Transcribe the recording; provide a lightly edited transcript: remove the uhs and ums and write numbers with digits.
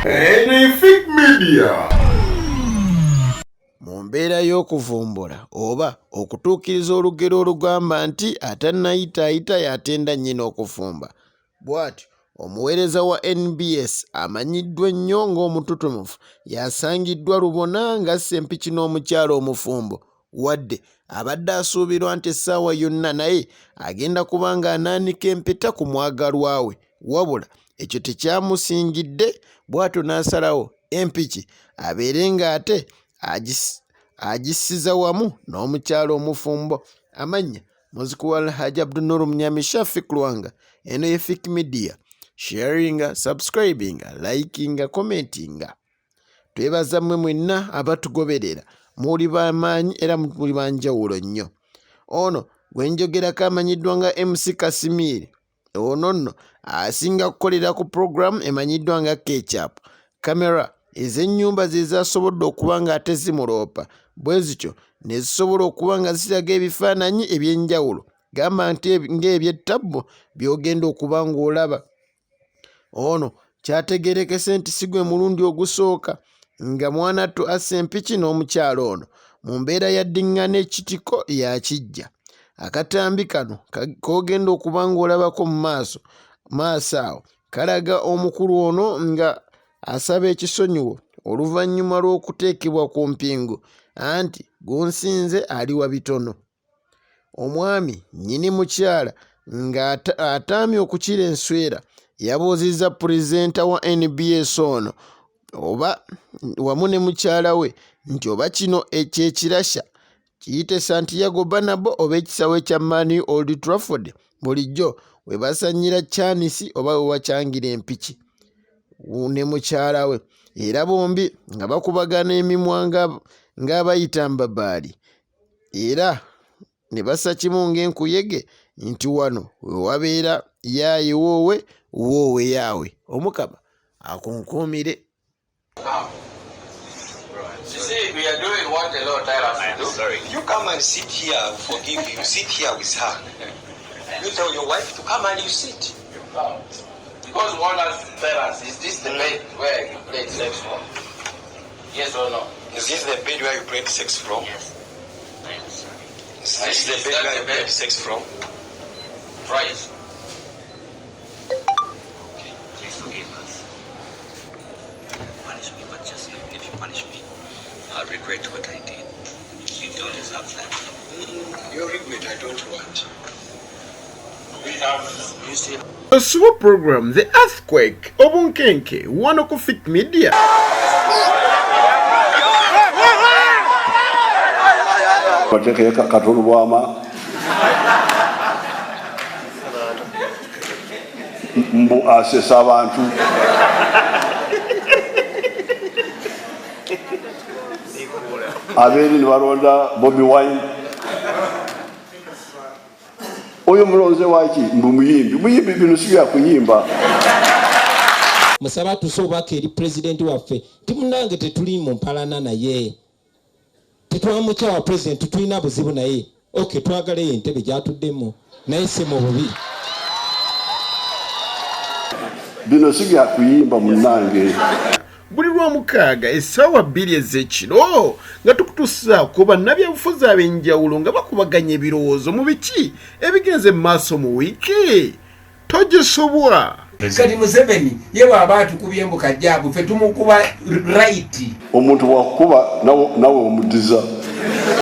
NBS Media. Mumbera y'okuvumbula oba okutuukiriza olugero olugamba nti atannayitaayita yatenda nnyina okufumba. Bw'atyo omuweereza wa NBS amanyiddwa ennyo ng'omututumufu yasangiddwa Lubona ng'asse empiki n'omukyala omufumbo, wadde abadde asuubirwa nti essaawa yonna naye agenda kuba ng'anaanika empeta ku mwagalwa we, wabula ekyo tekyamusingidde, bw'atyo n'asalawo empiki abeere ng'ate agisiza wamu n'omukyala omufumbo. Amannya Muziku Haji Abdunuru Mnyami Shafik Lwanga. NBS Media. Sharing, subscribing, liking, commenting. Twebaza mmwe mwenna abatugoberera. Muli b'amaanyi era muli banjawulo nnyo. Ono gwe njogerako amanyiddwa nga MC Kasimiri. Ono nno asinga kukolera ku program emanyiddwa nga Ketchup. Kamera ez'ennyumba ze zasobodde okuba nga ate zimuloopa, bwe zityo ne zisobola okuba nga ziraga ebifaananyi eby'enjawulo, gamba nti ng'ebyettabbo by'ogenda okuba ng'olaba. Ono kyategeerekese nti si gwe mulundi ogusooka nga mwanattu asse empiki n'omukyala ono mu mbeera ya ddiŋŋana ekitiko yakijja. Akatambi kano k'ogenda okuba ng'olabako mu maaso awo kalaga omukulu ono nga asaba ekisonyiwo oluvannyuma lw'okuteekebwa ku mpingu anti gunsinze ali wa bitono. Omwami nnyini mukyala nga ataamye okukira enswera yabuuzizza pulezidenta wa NBS ono oba wamu ne mukyala we nti oba kino ekyekirasha kiyite Santiago Bernabeu oba ekisawe kya Man Old Trafford bulijjo we basanyira Chinese oba we wakyangira empiki ne mukyala we, era bombi nga bakubagana emimwa ng'abayita mbabaali, era ne bassa kimu ng'enkuyege nti wano we wabeera yaaye woowe woowe yaawe. Omukama akunkuumire. You see, we are doing what the Lord tells us to do. Sorry. You come and sit here, I will forgive you. You sit here with her. You tell your wife to come and you sit. Because one has to tell us, is this the bed where you played sex from? Yes or no? Is this the bed where you played sex from? Yes. Is this the bed where you played sex from? Right. Okay, please forgive us. Punish me, but just if you punish me, I'll regret what I did. You don't deserve that. Your regret I don't want. You see. The super program, The Earthquake, Obunkenke, one ku Fit Media. Watekeka katulu bwama mbu asesa abantu abeeri ne balonda Bobi Wine. Oyo mulonze waki mbu muyimbi bino si bya kuyimba. Musaba tusobaka eri president waffe timunange tetuli mu mpalana naye tetwamucha wa president tulina buzibu naye okay twagala entebe gyatuddemu naye se mu bubi Bino si bya kuyimba munange. Buli lw'omukaaga essaawa 2 ez'ekiro nga tukutuusa ku bannabyabufuzi ab'enjawulo nga bakubaganya ebirowoozo mu biki ebigenze mu maaso mu wiiki togisobwa. Kati Museveni ye bw'aba atukubye embuka jjaabu ffe tumukuba right. Omuntu bw'akukuba nawe omudiza.